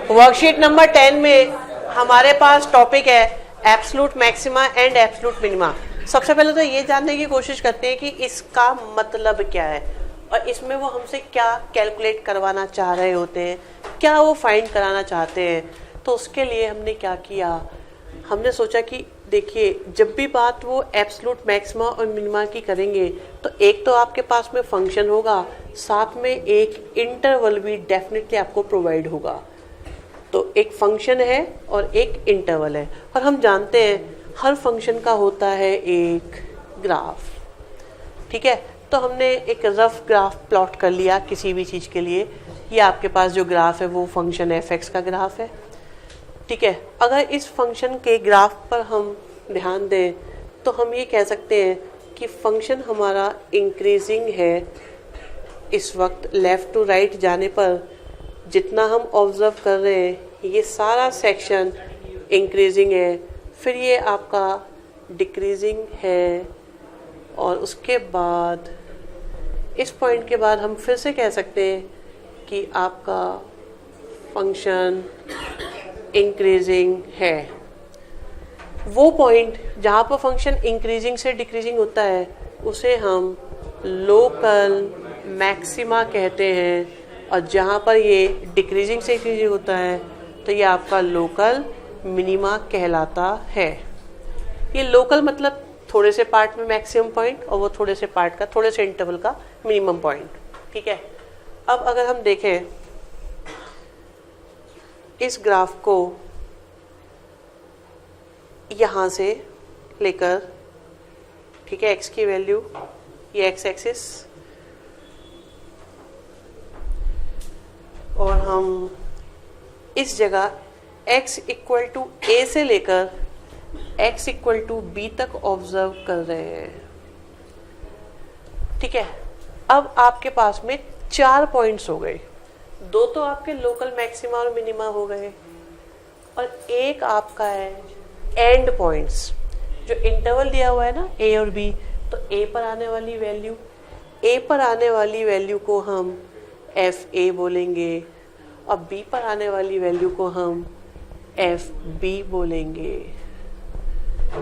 Worksheet number 10 में हमारे पास topic है absolute maxima and absolute minima. सबसे पहले तो ये जानने की कोशिश करते हैं कि इसका मतलब क्या है और इसमें वो हमसे क्या कैलकुलेट करवाना चाह रहे होते हैं, क्या वो फाइंड कराना चाहते हैं। तो उसके लिए हमने क्या किया, हमने सोचा कि देखिए जब भी बात वो एब्सोल्यूट मैक्सिमा और मिनिमा की करेंगे तो एक तो आपके पास में फंक्शन होगा, साथ में एक इंटरवल भी डेफिनेटली आपको प्रोवाइड होगा। तो एक फंक्शन है और एक इंटरवल है और हम जानते हैं हर फंक्शन का होता है एक ग्राफ। ठीक है, तो हमने एक रफ ग्राफ प्लॉट कर लिया किसी भी चीज़ के लिए। ये आपके पास जो ग्राफ है वो फंक्शन एफ(x) का ग्राफ है। ठीक है, अगर इस फंक्शन के ग्राफ पर हम ध्यान दें तो हम ये कह सकते हैं कि फंक्शन हमारा इंक्रीजिंग है। इस वक्त लेफ़्ट टू राइट जाने पर जितना हम ऑब्जर्व कर रहे हैं ये सारा सेक्शन इंक्रीजिंग है, फिर ये आपका डिक्रीजिंग है और उसके बाद इस पॉइंट के बाद हम फिर से कह सकते हैं कि आपका फंक्शन इंक्रीजिंग है। वो पॉइंट जहाँ पर फंक्शन इंक्रीजिंग से डिक्रीजिंग होता है उसे हम लोकल मैक्सिमा कहते हैं और जहाँ पर ये डिक्रीजिंग से इंक्रीजिंग होता है तो ये आपका लोकल मिनिमा कहलाता है। ये लोकल मतलब थोड़े से पार्ट में मैक्सिमम पॉइंट और वो थोड़े से पार्ट का, थोड़े से इंटरवल का मिनिमम पॉइंट। ठीक है, अब अगर हम देखें इस ग्राफ को यहाँ से लेकर, ठीक है, x की वैल्यू ये x एक्सिस और हम इस जगह x इक्वल टू a से लेकर x इक्वल टू b तक ऑब्जर्व कर रहे हैं। ठीक है, अब आपके पास में 4 पॉइंट्स हो गए। 2 तो आपके लोकल मैक्सिमा और मिनिमा हो गए और एक आपका है एंड पॉइंट्स। जो इंटरवल दिया हुआ है ना a और b, तो a पर आने वाली वैल्यू को हम fa बोलेंगे और b पर आने वाली वैल्यू को हम fb बोलेंगे।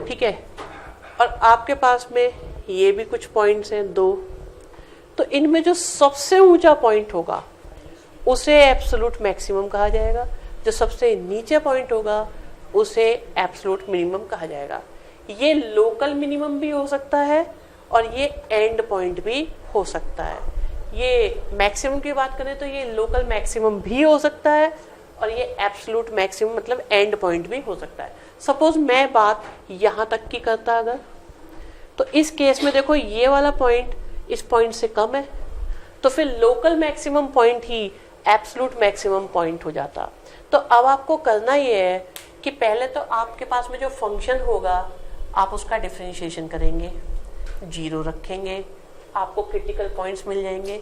ठीक है, और आपके पास में ये भी कुछ पॉइंट्स हैं 2, तो इनमें जो सबसे ऊंचा पॉइंट होगा उसे एब्सोल्यूट मैक्सिमम कहा जाएगा, जो सबसे नीचे पॉइंट होगा उसे एब्सोल्यूट मिनिमम कहा जाएगा। ये लोकल मिनिमम भी हो सकता है और ये एंड पॉइंट भी हो सकता है। ये मैक्सिमम की बात करें तो ये लोकल मैक्सिमम भी हो सकता है और ये एब्सोल्यूट मैक्सिमम मतलब एंड पॉइंट भी हो सकता है। सपोज मैं बात यहाँ तक की करता अगर, तो इस केस में देखो ये वाला पॉइंट इस पॉइंट से कम है, तो फिर लोकल मैक्सिमम पॉइंट ही एब्सोल्यूट मैक्सिमम पॉइंट हो जाता। तो अब आपको करना ये है कि पहले तो आपके पास में जो फंक्शन होगा आप उसका डिफरेंशिएशन करेंगे, 0 रखेंगे, आपको क्रिटिकल पॉइंट्स मिल जाएंगे।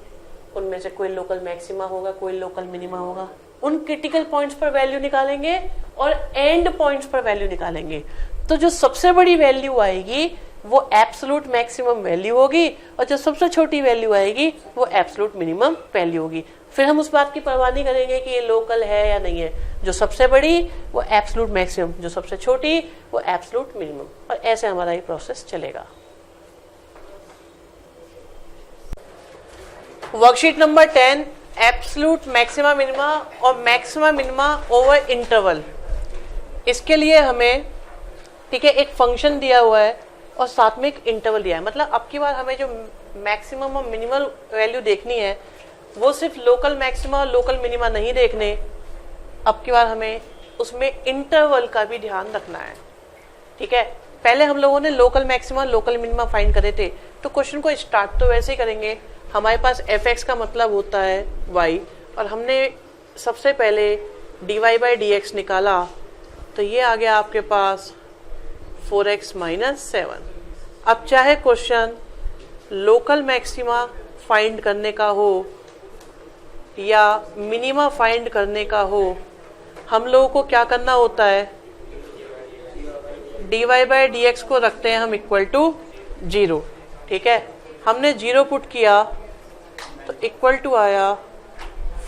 उनमें से कोई लोकल मैक्सिमा होगा, कोई लोकल मिनिमा होगा। उन क्रिटिकल पॉइंट्स पर वैल्यू निकालेंगे और एंड पॉइंट्स पर वैल्यू निकालेंगे। तो जो सबसे बड़ी वैल्यू आएगी वो एब्सोल्यूट मैक्सिमम वैल्यू होगी और जो सबसे छोटी वैल्यू आएगी वो एब्सोल्यूट मिनिमम वैल्यू होगी। फिर हम उस बात की परवाह नहीं करेंगे कि ये लोकल है या नहीं है। जो सबसे बड़ी वो एब्सोल्यूट मैक्सिमम, जो सबसे छोटी वो एब्सोल्यूट मिनिमम, और ऐसे हमारा ये प्रोसेस चलेगा। Worksheet number 10 absolute maxima minima और मैक्सिमा मिनिमा ओवर इंटरवल। इसके लिए हमें, ठीक है, एक फंक्शन दिया हुआ है और साथ में एक इंटरवल दिया है। मतलब अब की बार हमें जो मैक्सिमम और मिनिमम वैल्यू देखनी है वो सिर्फ लोकल मैक्सिमा और लोकल मिनिमा नहीं देखने, अब की बार हमें उसमें इंटरवल का भी ध्यान रखना है। ठीक है, पहले हम लोगों ने local maxima local minima find करे थे, तो क्वेश्चन को स्टार्ट तो वैसे ही करेंगे। हमारे पास f(x) का मतलब होता है y और हमने सबसे पहले dy/dx निकाला, तो ये आ गया आपके पास 4x - 7। अब चाहे क्वेश्चन लोकल मैक्सिमा फाइंड करने का हो या मिनिमा फाइंड करने का हो, हम लोगों को क्या करना होता है, dy/dx को रखते हैं हम इक्वल टू 0। ठीक है, हमने 0 पुट किया तो इक्वल टू आया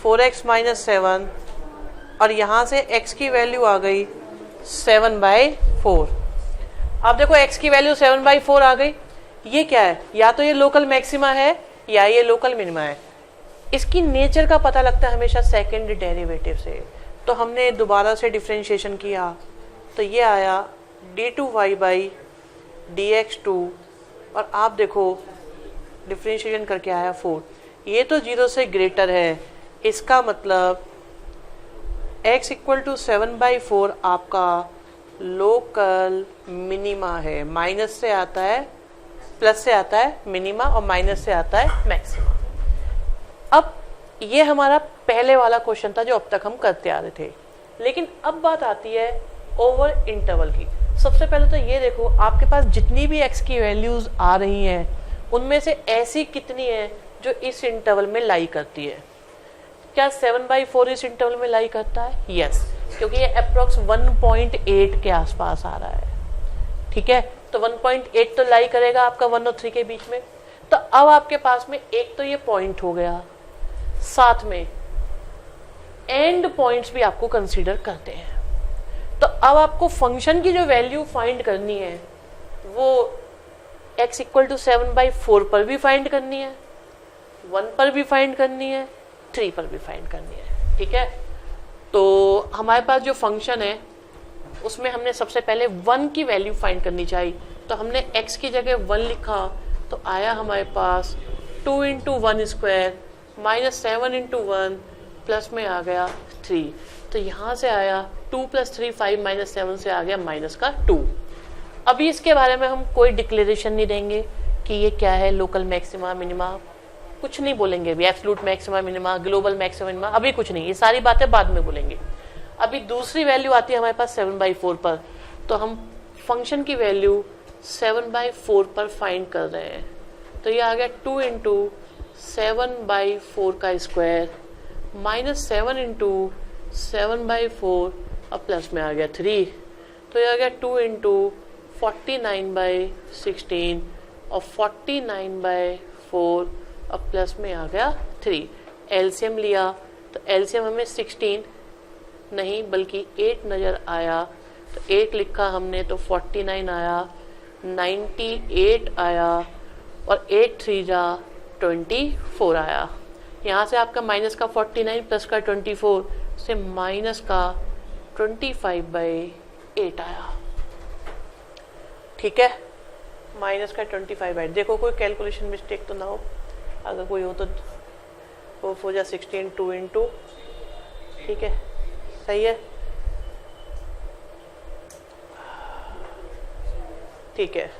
4x - 7 और यहाँ से x की वैल्यू आ गई 7/4। अब देखो x की वैल्यू 7/4 आ गई, ये क्या है, या तो ये लोकल मैक्सिमा है या ये लोकल मिनिमा है। इसकी नेचर का पता लगता है हमेशा सेकंड डेरिवेटिव से। तो हमने दोबारा से डिफरेंशिएशन किया तो ये आया d2y/dx2, और आप देखो डिफरेंशिएशन करके आया 4। ये तो 0 से ग्रेटर है, इसका मतलब x = 7/4 आपका लोकल मिनिमा है। माइनस से आता है, प्लस से आता है मिनिमा और माइनस से आता है मैक्सिमा। अब ये हमारा पहले वाला क्वेश्चन था जो अब तक हम करते आ रहे थे। लेकिन अब बात आती है ओवर इंटरवल की। सबसे पहले तो ये देखो, आपके पास जितनी भी x की वैल्यूज आ रही हैं उनमें से ऐसी कितनी है जो इस इंटरवल में लाई करती है। क्या 7/4 इस इंटरवल में लाई करता है? यस, क्योंकि ये अप्रोक्स 1.8 के आसपास आ रहा है। ठीक है, तो 1.8 तो लाई करेगा आपका 1 और 3 के बीच में। तो अब आपके पास में एक तो ये पॉइंट हो गया, साथ में एंड पॉइंट्स भी आपको कंसीडर करते हैं। तो अब आपको फंक्शन की जो वैल्यू फाइंड करनी है वो x = 7/4 पर भी फाइंड करनी है, 1 पर भी फाइंड करनी है, 3 पर भी फाइंड करनी है। ठीक है, तो हमारे पास जो फंक्शन है उसमें हमने सबसे पहले 1 की वैल्यू फाइंड करनी चाहिए। तो हमने x की जगह 1 लिखा तो आया हमारे पास 2 × 1² -7 × 1 प्लस में आ गया 3। तो यहाँ से आया 2 + 3 5 -7 से आ गया -2। अभी इसके बारे में हम कोई डिक्लेरेशन नहीं देंगे कि ये क्या है, लोकल मैक्सिमा मिनिमा, कुछ नहीं बोलेंगे अभी। Absolute maxima minima, global maxima minima, अभी कुछ नहीं, ये सारी बातें बाद में बोलेंगे। अभी दूसरी वैल्यू आती है हमारे पास 7/4 पर। तो हम फंक्शन की वैल्यू 7/4 पर फाइंड कर रहे हैं। तो ये आ गया 2 × 7/4² -7 × 7/4 और प्लस में आ गया 3। तो ये आ गया 2 × 49/16 और 49/4 और प्लस में आ गया 3। एलसीएम लिया तो एलसीएम हमें 16 नहीं बल्कि 8 नज़र आया। तो 8 लिखा हमने तो 49 आया, 98 आया और 8 3 जा 24 आया। यहाँ से आपका माइनस का 49 प्लस का 24 से माइनस का 25/8 आया। ठीक है, माइनस का 25/8। देखो कोई कैलकुलेशन मिस्टेक तो ना हो, अगर कोई हो तो 4 4 जा 16 2 × 2। ठीक है, सही है। ठीक है,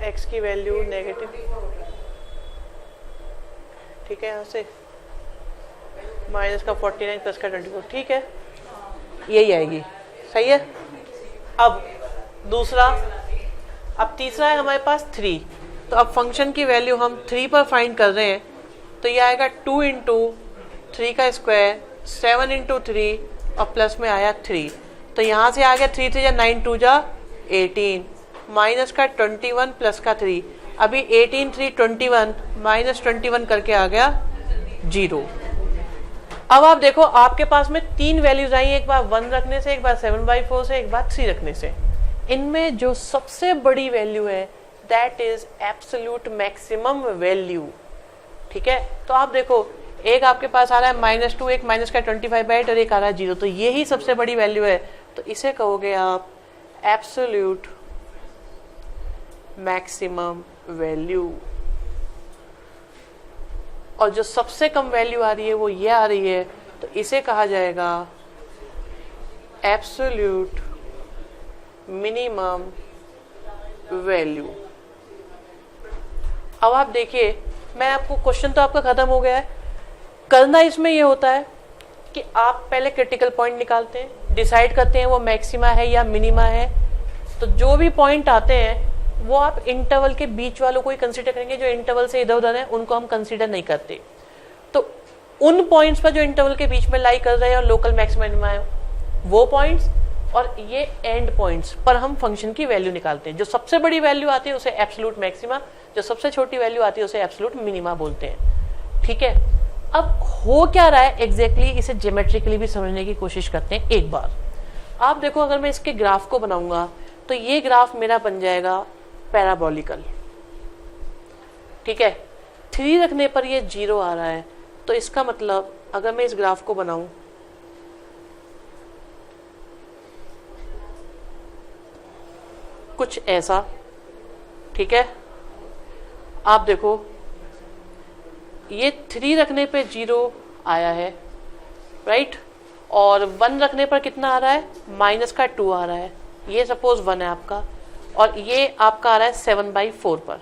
x की वैल्यू नेगेटिव, ठीक है, यहाँ से माइनस का 49 प्लस का 24, ठीक है, यही आएगी। सही है। अब दूसरा, अब तीसरा है हमारे पास 3। तो अब फंक्शन की वैल्यू हम 3 पर फाइंड कर रहे हैं। तो ये आएगा 2 × 3² 7 × 3 और प्लस में आया 3। तो यहाँ से आ गया 3 3 जा 9 2 जा 18 माइनस का 21 प्लस का 3। अभी 18 3 21 माइनस 21 करके आ गया 0। अब आप देखो आपके पास में 3 वैल्यूज आई, एक बार 1 रखने से, एक बार 7/4 से, एक बार 3 रखने से। इनमें जो सबसे बड़ी वैल्यू है that is absolute maximum value. ठीक है, तो आप देखो एक आपके पास आ रहा है -2, एक माइनस का 25/8 और एक आ रहा है 0। तो यही सबसे बड़ी वैल्यू है। तो इसे कहोगे आप एब्सोल्यूट मैक्सिमम वैल्यू। और जो सबसे कम वैल्यू आ रही है वो ये आ रही है, तो इसे कहा जाएगा एब्सोल्यूट मिनिमम वैल्यू। अब आप देखिए, मैं आपको क्वेश्चन तो आपका खत्म हो गया है। करना इसमें ये होता है कि आप पहले क्रिटिकल पॉइंट निकालते हैं, डिसाइड करते हैं वो मैक्सिमा है या मिनिमा है। तो जो भी पॉइंट आते हैं वो आप इंटरवल के बीच वालों को ही कंसीडर करेंगे। जो इंटरवल से इधर उधर है उनको हम कंसीडर नहीं करते। तो उन पॉइंट्स पर जो इंटरवल के बीच में लाई कर रहे हैं और लोकल मैक्सिमा मिनिमा है वो पॉइंट्स, और ये एंड पॉइंट्स पर हम फंक्शन की वैल्यू निकालते हैं। जो सबसे बड़ी वैल्यू आती है उसे एब्सोल्यूट मैक्सिमा, जो सबसे छोटी वैल्यू आती है उसे एब्सोल्यूट मिनिमा बोलते हैं। ठीक है, अब हो क्या रहा है एग्जैक्टली इसे ज्योमेट्रिकली भी समझने की कोशिश करते हैं एक बार। आप देखो, अगर मैं इसके ग्राफ को बनाऊंगा तो ये ग्राफ मेरा बन जाएगा पैराबोलिकल, ठीक है। 3 रखने पर ये 0 आ रहा है, तो इसका मतलब अगर मैं इस ग्राफ को बनाऊं कुछ ऐसा, ठीक है। आप देखो ये 3 रखने पे 0 आया है, राइट, और 1 रखने पर कितना आ रहा है, -2 आ रहा है। ये सपोज 1 है आपका, और ये आपका आ रहा है 7/4 पर।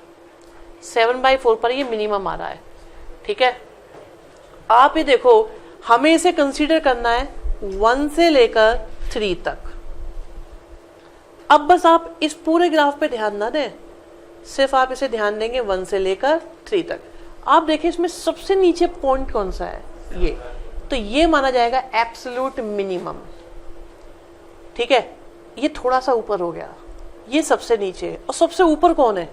7/4 पर ये मिनिमम आ रहा है, ठीक है। आप ये देखो, हमें इसे कंसीडर करना है 1 से लेकर 3 तक। अब बस आप इस पूरे ग्राफ पे ध्यान ना दें, सिर्फ आप इसे ध्यान देंगे 1 से लेकर 3 तक। आप देखिए इसमें सबसे नीचे पॉइंट कौन सा है, ये, तो ये माना जाएगा एब्सोल्यूट मिनिमम, ठीक है। ये थोड़ा सा ऊपर हो गया, ये सबसे नीचे है, और सबसे ऊपर कौन है,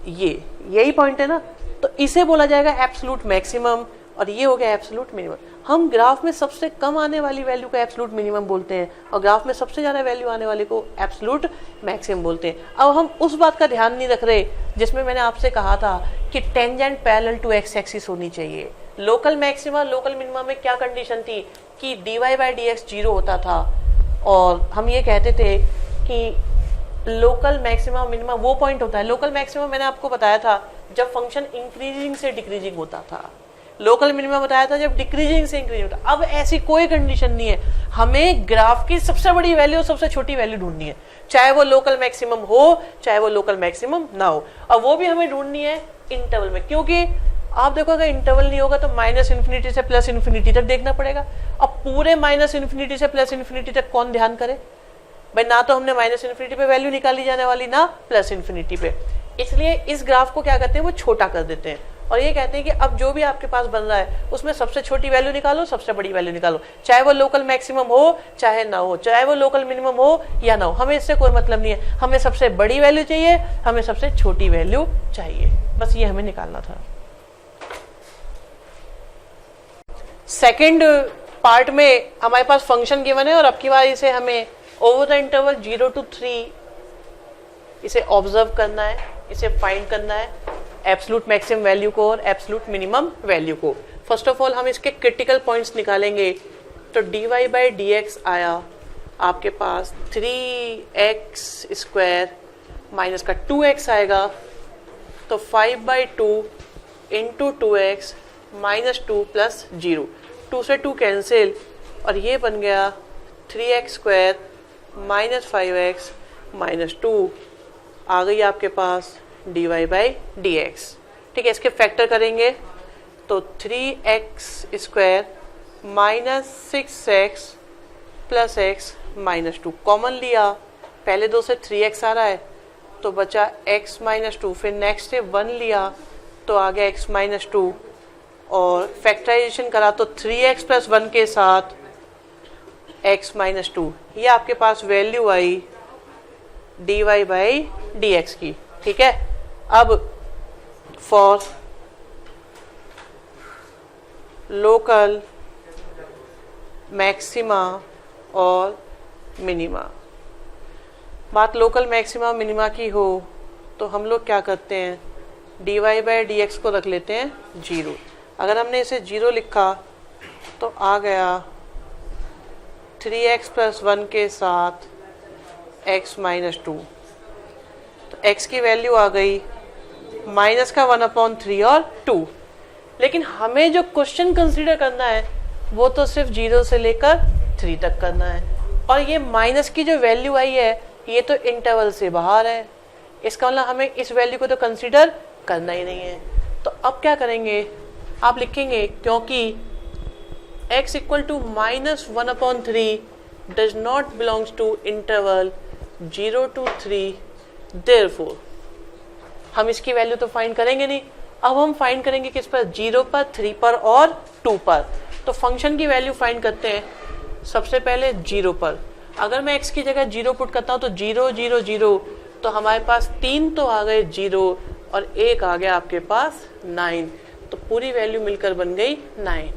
ये, यही पॉइंट है ना, तो इसे बोला जाएगा एब्सोल्यूट मैक्सिमम, और ये हो गया एब्सोल्यूट मिनिमम। हम ग्राफ में सबसे कम आने वाली वैल्यू को एब्सोल्यूट मिनिमम बोलते हैं, और ग्राफ में सबसे ज्यादा वैल्यू आने वाले को एब्सोल्यूट मैक्सिमम बोलते हैं। अब हम उस बात का ध्यान नहीं रख रहे जिसमें मैंने आपसे कहा था कि tangent parallel to x axis होनी चाहिए। लोकल मैक्सिमा लोकल मिनिमा में क्या कंडीशन थी कि dy/dx 0 होता था, और हम ये कहते थे कि लोकल मैक्सिमा मिनिमा वो पॉइंट होता है। लोकल मैक्सिमा मैंने आपको बताया था जब फंक्शन इंक्रीजिंग से डिक्रीजिंग होता था, लोकल मिनिमा बताया था जब डिक्रीजिंग से इंक्रीजिंग होता। अब ऐसी कोई कंडीशन नहीं है, हमें ग्राफ की सबसे बड़ी वैल्यू सबसे छोटी वैल्यू ढूंढनी है, चाहे वो लोकल मैक्सिमम हो चाहे वो लोकल मैक्सिमम ना हो, और वो भी हमें ढूंढनी है इंटरवल में, क्योंकि आप देखो अगर इंटरवल नहीं होगा तो -∞ से +∞ तक देखना पड़ेगा। अब पूरे -∞ से +∞ तक कौन ध्यान करे भाई, ना तो हमने -∞ पे वैल्यू निकाली जाने वाली, ना +∞ पे। इसलिए इस ग्राफ को क्या करते हैं, वो छोटा कर देते हैं, और ये कहते हैं कि अब जो भी आपके पास बन रहा है उसमें सबसे छोटी वैल्यू निकालो, सबसे बड़ी वैल्यू निकालो, चाहे वो लोकल मैक्सिमम हो चाहे ना हो, चाहे वो लोकल मिनिमम हो या ना हो, हमें इससे कोई मतलब नहीं है। हमें सबसे बड़ी वैल्यू चाहिए, हमें सबसे छोटी वैल्यू चाहिए, बस ये हमें निकालना था। सेकेंड पार्ट में हमारे पास फंक्शन गिवन है, और अब की बार इसे हमें ओवर द इंटरवल 0 to 3 इसे ऑब्जर्व करना है, इसे फाइंड करना है, एब्सोल्यूट मैक्सिमम वैल्यू को और एब्सोल्यूट मिनिमम वैल्यू को। फर्स्ट ऑफ ऑल हम इसके क्रिटिकल पॉइंट्स निकालेंगे, तो dy/dx आया आपके पास 3x² माइनस का 2x आएगा, तो 5/2 इंटू 2x -2 + 0, 2 से 2 कैंसिल, और ये बन गया 3x² -5x -2 आ गई आपके पास dy/dx, ठीक है। इसके फैक्टर करेंगे तो 3x² -6x + x -2 कॉमन लिया, पहले 2 से 3x आ रहा है तो बचा x -2, फिर नेक्स्ट से 1 लिया तो आ गया x -2, और फैक्टराइजेशन करा तो 3x + 1 के साथ x -2, ये आपके पास वैल्यू आई dy/dx की, ठीक है। अब फॉर लोकल मैक्सिमा और मिनिमा, बात लोकल मैक्सिमा मिनिमा की हो तो हम लोग क्या करते हैं, dy/dx को रख लेते हैं 0। अगर हमने इसे 0 लिखा तो आ गया 3x + 1 के साथ x -2, तो x की वैल्यू आ गई माइनस का 1/3 और 2। लेकिन हमें जो क्वेश्चन कंसीडर करना है वो तो सिर्फ 0 से लेकर 3 तक करना है, और ये माइनस की जो वैल्यू आई है ये तो इंटरवल से बाहर है, इसका मतलब हमें इस वैल्यू को तो कंसीडर करना ही नहीं है। तो अब क्या करेंगे, आप लिखेंगे क्योंकि x = -1/3 does not belongs to interval 0 to 3, therefore हम इसकी वैल्यू तो फाइंड करेंगे नहीं, अब हम फाइंड करेंगे किस पर, 0 पर, 3 पर और 2 पर। तो फंक्शन की वैल्यू फाइंड करते हैं, सबसे पहले 0 पर। अगर मैं x की जगह 0 पुट करता हूं तो 0 0 0, तो हमारे पास 3 तो आ गए 0 और 1 आ गया आपके पास 9, तो पूरी वैल्यू मिलकर बन गई 9।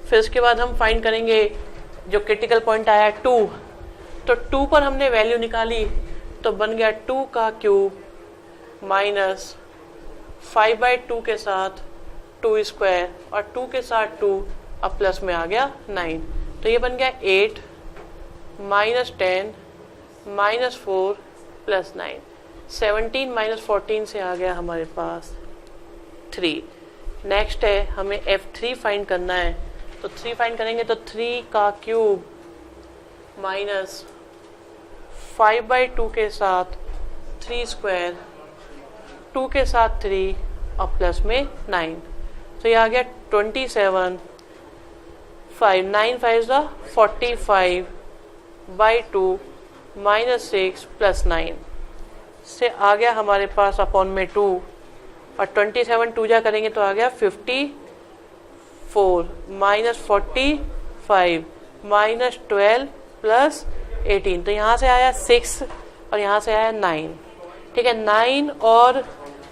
फिर उसके बाद हम फाइंड करेंगे जो क्रिटिकल पॉइंट आया 2, तो 2 पर हमने वैल्यू निकाली तो बन गया 2 का क्यूब माइनस 5/2 के साथ 2 स्क्वायर और 2 के साथ 2 अब प्लस में आ गया 9, तो ये बन गया 8 माइनस 10 माइनस 4 प्लस 9। 17 माइनस 14 से आ गया हमारे पास 3। नेक्स्ट है हमें F3 फाइंड करना है, तो 3 फाइंड करेंगे तो 3 का क्यूब माइनस 5/2 के साथ 3 स्क्वायर 2 के साथ 3 और प्लस में 9, तो ये आ गया 27 5 9 5 45/2 माइनस 6 प्लस 9 से आ गया हमारे पास अपॉन में 2 और 27 2 जा करेंगे तो आ गया 54 माइनस 45 माइनस 12 प्लस 18, तो यहाँ से आया 6 और यहाँ से आया 9। ठीक है, 9 और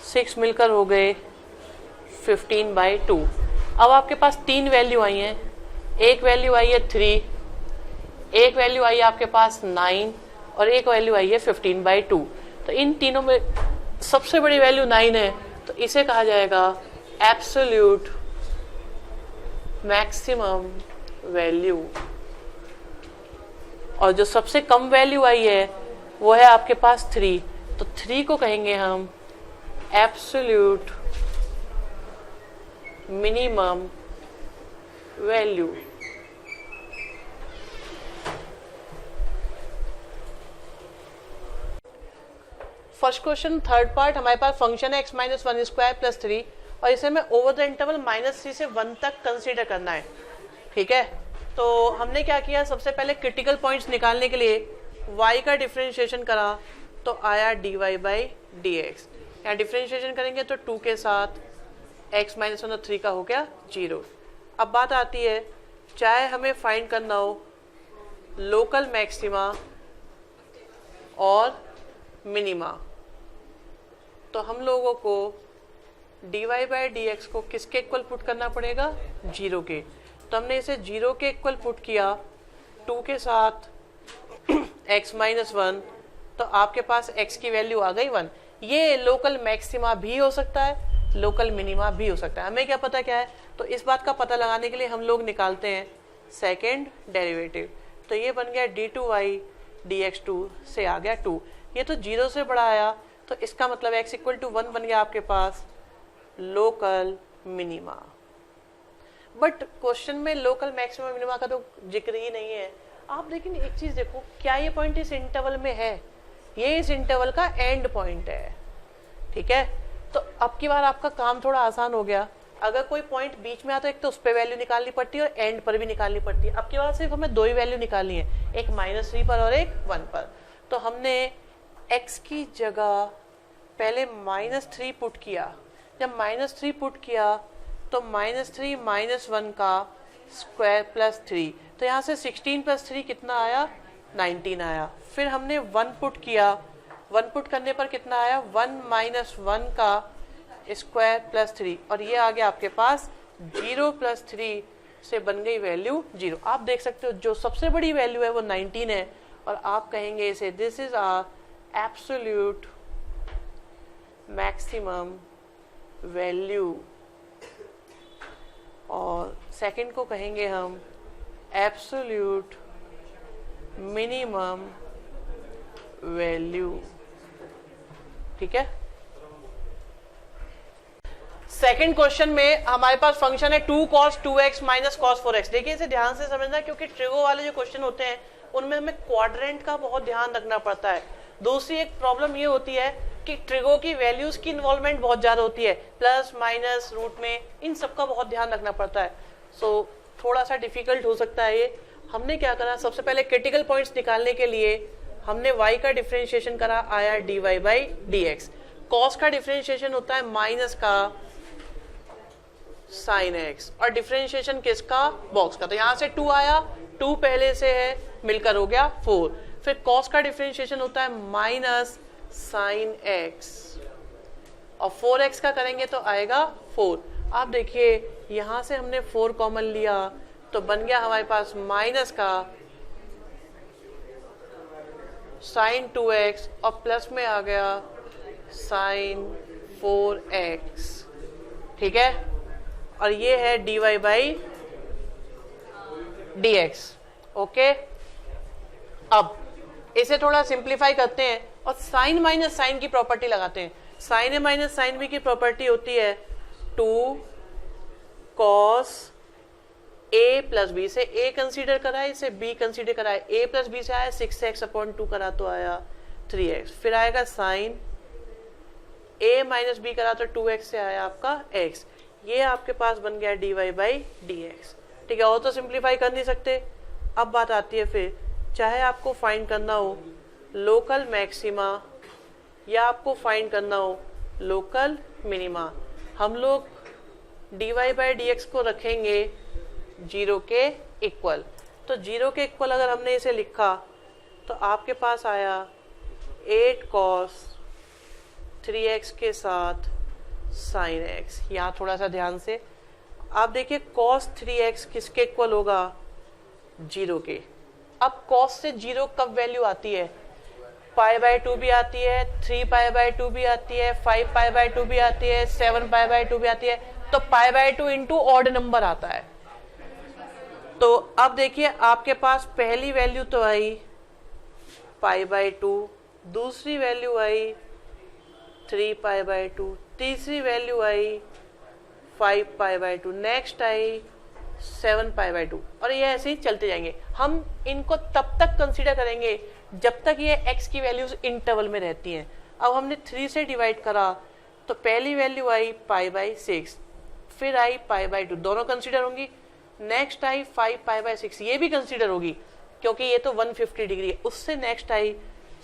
6 मिलकर हो गए 15/2। अब आपके पास 3 वैल्यू आई हैं, एक वैल्यू आई है 3, एक वैल्यू आई है आपके पास 9 और एक वैल्यू आई है 15/2। तो इन तीनों में सबसे बड़ी वैल्यू 9 है, तो इसे कहा जाएगा एब्सोल्यूट मैक्सिमम वैल्यू। और जो सबसे कम वैल्यू आई है वो है आपके पास 3, तो 3 को कहेंगे हम absolute minimum value. First question third part, हमारे पास फंक्शन है x माइनस 1 स्क्वायर प्लस 3 और इसे हमें ओवर द इंटरवल -3 से 1 तक कंसीडर करना है। ठीक है, तो हमने क्या किया, सबसे पहले क्रिटिकल पॉइंट्स निकालने के लिए y का डिफरेंशिएशन करा तो आया dy/dx। यहाँ डिफरेंशिएशन करेंगे तो 2 के साथ x माइनस 1 और 3 का हो गया 0। अब बात आती है, चाहे हमें फाइंड करना हो लोकल मैक्सिमा और मिनिमा, तो हम लोगों को dy/dx को किसके इक्वल पुट करना पड़ेगा, 0 के। तो हमने इसे 0 के इक्वल पुट किया 2 के साथ x माइनस 1, तो आपके पास x की वैल्यू आ गई 1। ये लोकल मैक्सिमा भी हो सकता है, लोकल मिनिमा भी हो सकता है। हमें क्या पता क्या है, तो इस बात का पता लगाने के लिए हम लोग निकालते हैं सेकेंड डेरिवेटिव। तो ये बन गया d2y dx2 से आ गया 2, ये तो 0 से बड़ा आया, तो इसका मतलब x इक्वल टू 1 बन गया आपके पास लोकल मिनिमा। बट क्वेश्चन में लोकल मैक्सिमम मिनिमा का तो जिक्र ही नहीं है। आप लेकिन एक चीज देखो, क्या ये पॉइंट इस इंटरवल में है, ये इस इंटरवल का एंड पॉइंट है। ठीक है, तो अब की बार आपका काम थोड़ा आसान हो गया। अगर कोई पॉइंट बीच में आता है, एक तो उस पर वैल्यू निकालनी पड़ती है और एंड पर भी निकालनी पड़ती है। अब की बार सिर्फ हमें 2 ही वैल्यू निकालनी है, एक -3 पर और एक 1 पर। तो हमने x की जगह पहले -3 पुट किया। जब -3 पुट किया तो -3 माइनस 1 का स्क्वायर प्लस 3, तो यहाँ से 16 प्लस 3 कितना आया, 19 आया। फिर हमने 1 पुट किया, 1 पुट करने पर कितना आया, 1 माइनस 1 का स्क्वायर प्लस 3, और ये आ गया आपके पास 0 प्लस 3 से बन गई वैल्यू 0। आप देख सकते हो जो सबसे बड़ी वैल्यू है वो 19 है, और आप कहेंगे इसे this is our absolute maximum value, और सेकंड को कहेंगे हम एब्सोल्यूट मिनिमम वैल्यू। ठीक है, सेकंड क्वेश्चन में हमारे पास फंक्शन है 2 cos 2x minus cos 4x। देखिए इसे ध्यान से समझना, क्योंकि ट्रिगो वाले जो क्वेश्चन होते हैं उनमें हमें क्वाड्रेंट का बहुत ध्यान रखना पड़ता है। दूसरी एक प्रॉब्लम ये होती है कि ट्रिगो की वैल्यूज की इन्वॉल्वमेंट बहुत ज्यादा होती है, प्लस माइनस रूट में, इन सब का बहुत ध्यान रखना पड़ता है। सो थोड़ा सा डिफिकल्ट हो सकता है ये। हमने क्या करा, सबसे पहले क्रिटिकल पॉइंट्स निकालने के लिए हमने y का डिफरेंशिएशन करा, आया dy/dx। cos का डिफरेंशिएशन होता है माइनस का sin x, और डिफरेंशिएशन किसका, बॉक्स का। तो यहाँ से 2 आया, 2 पहले से है, मिलकर हो गया 4। फिर cos का डिफरेंशिएशन होता है माइनस sin x, और 4x का करेंगे तो आएगा 4। आप देखिए यहां से हमने 4 कॉमन लिया तो बन गया हमारे पास माइनस का साइन 2x और प्लस में आ गया साइन 4x। ठीक है, और ये है dy बाई dx। ओके, अब इसे थोड़ा सिंप्लीफाई करते हैं और साइन माइनस साइन की प्रॉपर्टी लगाते हैं। साइन ए माइनस साइन बी की प्रॉपर्टी होती है 2 कॉस ए प्लस बी। से ए कंसीडर कराए, इसे बी कंसीडर कराए, ए प्लस बी से आया 6x/2 करा तो आया 3x। फिर आएगा साइन ए माइनस बी करा तो 2x से आया आपका x। ये आपके पास बन गया dy बाई dx। ठीक है, और तो सिंप्लीफाई कर नहीं सकते। अब बात आती है फिर, चाहे आपको फाइंड करना हो लोकल मैक्सिमा या आपको फाइंड करना हो लोकल मिनिमा, हम लोग dy बाई dx को रखेंगे 0 के इक्वल। तो 0 के इक्वल अगर हमने इसे लिखा तो आपके पास आया 8 cos 3x के साथ sin x। यहाँ थोड़ा सा ध्यान से आप देखिए cos 3x किसके इक्वल होगा 0 के। अब cos से 0 कब वैल्यू आती है, π/2 भी आती है, 3π/2 भी आती है, 5π/2 भी आती है, 7π/2 भी आती है। तो π/2 इंटू ऑड नंबर आता है। तो अब देखिए आपके पास पहली वैल्यू तो आई π/2, दूसरी वैल्यू आई 3π/2, तीसरी वैल्यू आई 5π/2, नेक्स्ट आई 7π/2, और ये ऐसे ही चलते जाएंगे। हम इनको तब तक कंसीडर करेंगे जब तक ये x की वैल्यूज इंटरवल में रहती हैं। अब हमने 3 से डिवाइड करा तो पहली वैल्यू आई π/6, फिर आई π/2, दोनों कंसीडर होंगी। नेक्स्ट आई 5π/6, ये भी कंसीडर होगी क्योंकि ये तो 150 डिग्री है। उससे नेक्स्ट आई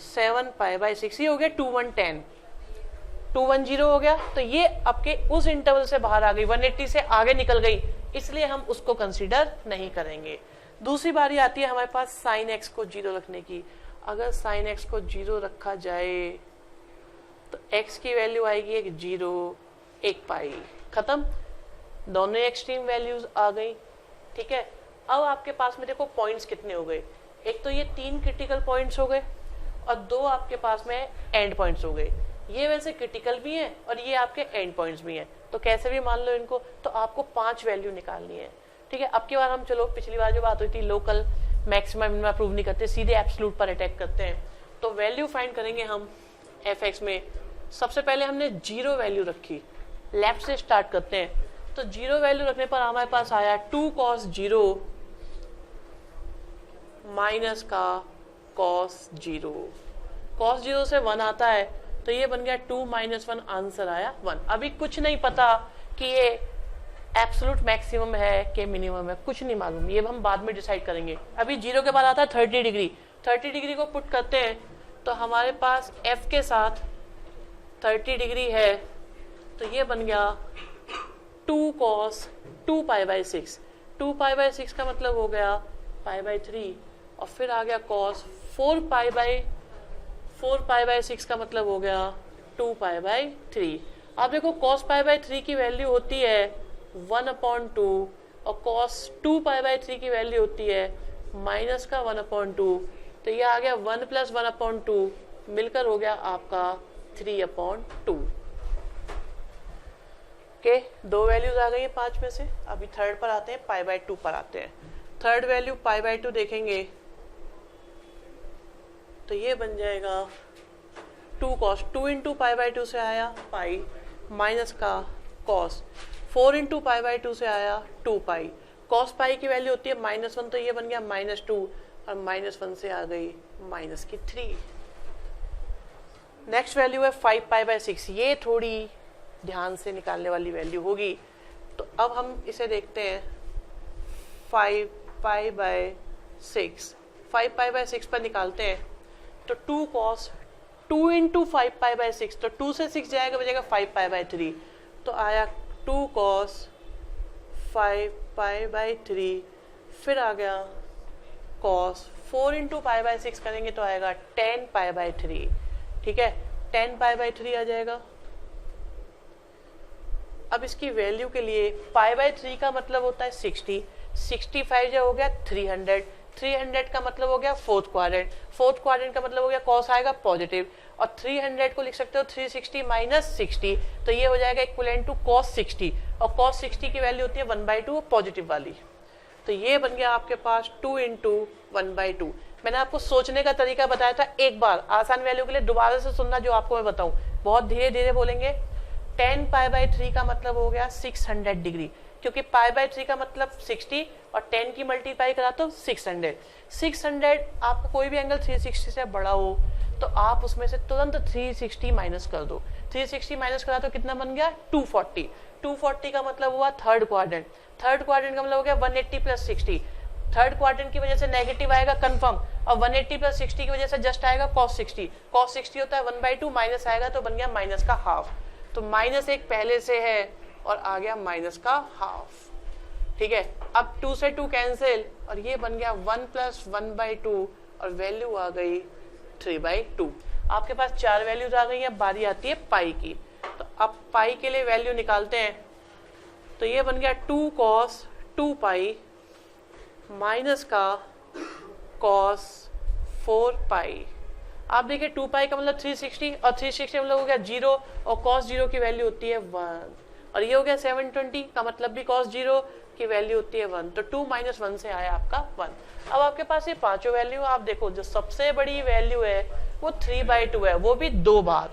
7π/6, ये हो गया 2110, 210 हो गया। तो ये आपके उस इंटरवल से बाहर आ गई, 180 से आगे निकल गई, इसलिए हम उसको कंसीडर नहीं करेंगे। दूसरी बारी आती है हमारे पास sin x को 0 रखने की। अगर sin x को 0 रखा जाए तो x की वैल्यू आएगी एक 0, एक पाई, खत्म। दोनों एक्सट्रीम वैल्यूज आ गई। ठीक है, अब आपके पास में देखो पॉइंट्स कितने हो गए, एक तो ये 3 क्रिटिकल पॉइंट्स हो गए और 2 आपके पास में एंड पॉइंट्स हो गए। ये वैसे क्रिटिकल भी हैं और ये आपके एंड पॉइंट्स भी हैं, तो कैसे भी मान लो इनको। तो आपको 5 वैल्यू निकालनी है। ठीक है, अब की बार हम चलो पिछली बार जो बात हुई थी लोकल मैक्सिमा मिनिमा प्रूव नहीं करते, सीधे एब्सोल्यूट पर अटैक करते हैं। तो वैल्यू फाइंड करेंगे हम fx में। सबसे पहले हमने 0 वैल्यू रखी, लेफ्ट से स्टार्ट करते हैं। तो 0 वैल्यू रखने पर हमारे पास आया 2 cos 0 माइनस का cos 0। cos 0 से 1 आता है तो ये बन गया 2 - 1, आंसर आया 1। अभी कुछ नहीं पता कि ये एब्सोल्यूट मैक्सिमम है कि मिनिमम है, कुछ नहीं मालूम, ये हम बाद में डिसाइड करेंगे। अभी 0 के बाद आता है 30 डिग्री। 30 डिग्री को पुट करते हैं तो हमारे पास f के साथ 30 डिग्री है, तो ये बन गया 2 cos 2π/6। 2π/6 का मतलब हो गया π/3, और फिर आ गया cos 4π/6 का मतलब हो गया 2π/3। आप देखो cos π/3 की वैल्यू होती है 1/2 और cos 2π/3 की वैल्यू होती है माइनस का 1/2। तो ये आ गया 1 + 1/2 मिलकर हो गया आपका 3/2। ओके, 2 वैल्यूज आ गई है 5 में से। अभी थर्ड पर आते हैं, π/2 पर आते हैं। थर्ड वैल्यू π/2 देखेंगे तो ये बन जाएगा 2 cos 2 × π/2 से आया पाई माइनस का cos 4 × π/2 से आया 2 पाई। cos पाई की वैल्यू होती है -1, तो ये बन गया -2 और -1 से आ गई -3। नेक्स्ट वैल्यू है 5π/6, ये थोड़ी ध्यान से निकालने वाली वैल्यू होगी। तो अब हम इसे देखते हैं 5π/6। 5π/6 पर निकालते हैं तो 2 cos 2 × 5π/6, तो 2 से 6 जाएगा, बचेगा 5π/3। तो आया 2 cos 5π/3, फिर आ गया cos 4 × π/6 करेंगे तो आएगा 10π/3। ठीक है, 10π/3 आ जाएगा। अब इसकी वैल्यू के लिए पाई बाई 3 का मतलब होता है 60, 65 जो हो गया 300, 300 का मतलब हो गया फोर्थ क्वाड्रेंट, फोर्थ क्वाड्रेंट का मतलब हो गया कॉस आएगा पॉजिटिव, और 300 को लिख सकते हो 360 माइनस 60, तो ये हो जाएगा इक्विवेलेंट टू कॉस 60, और कॉस 60 की वैल्यू होती है 1/2 पॉजिटिव वाली। तो ये बन गया आपके पास 2 इंटू 1/2। मैंने आपको सोचने का तरीका बताया था, एक बार आसान वैल्यू के लिए दोबारा से सुनना जो आपको मैं बताऊं, बहुत धीरे धीरे बोलेंगे। 10 पाई बाई 3 का मतलब हो गया 600 डिग्री, क्योंकि पाई बाई 3 का मतलब 60 और 10 की मल्टीप्लाई करा तो 600। 600 आपका कोई भी एंगल 360 से बड़ा हो तो आप उसमें से तुरंत 360 माइनस कर दो। 360 माइनस करा तो कितना बन गया 240। 240 का मतलब हुआ थर्ड क्वाड्रेंट, थर्ड क्वाड्रेंट का मतलब हो गया 180 प्लस 60। थर्ड क्वाड्रेंट की वजह से नेगेटिव आएगा कंफर्म, और 180 प्लस 60 की वजह से जस्ट आएगा cos 60। cos 60 होता है 1/2, माइनस आएगा तो बन गया माइनस का हाफ। तो माइनस एक पहले से है और आ गया माइनस का हाफ। ठीक है, अब 2 से 2 कैंसिल और ये बन गया 1 प्लस 1/2 और वैल्यू आ गई 3/2। आपके पास 4 वैल्यूज आ गई हैं, बारी आती है पाई की। तो अब पाई के लिए वैल्यू निकालते हैं, तो ये बन गया 2 cos 2 पाई माइनस का cos 4 पाई। आप देखिए 2 पाई का मतलब 360 और 360 मतलब हो गया 0, और cos 0 की वैल्यू होती है 1, और ये हो गया 720 का मतलब भी cos 0 की वैल्यू होती है 1, तो 2 माइनस 1 से आया आपका 1। अब आपके पास ये पांचों वैल्यू, आप देखो जो सबसे बड़ी वैल्यू है वो 3/2 है, वो भी 2 बार।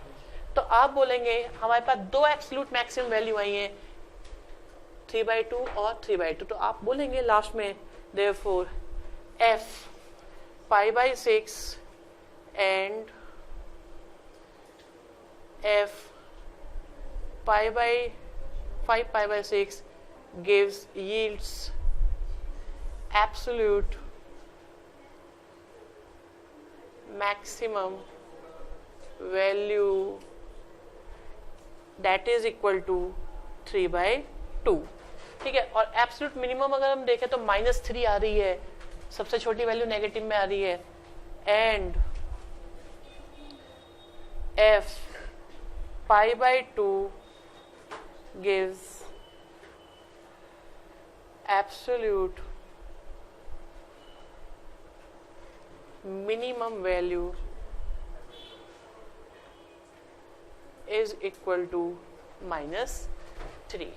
तो आप बोलेंगे हमारे पास 2 एब्सोल्यूट मैक्सिमम वैल्यू आई है 3/2 और 3/2, तो आप बोलेंगे लास्ट में therefore f pi by 6 and f pi by 5 pi by 6 gives yields absolute maximum value that is equal to 3/2। ठीक है, और एब्सोल्यूट मिनिमम अगर हम देखें तो -3 आ रही है, सबसे छोटी वैल्यू नेगेटिव में आ रही है, and f pi/2 gives absolute minimum value is equal to -3।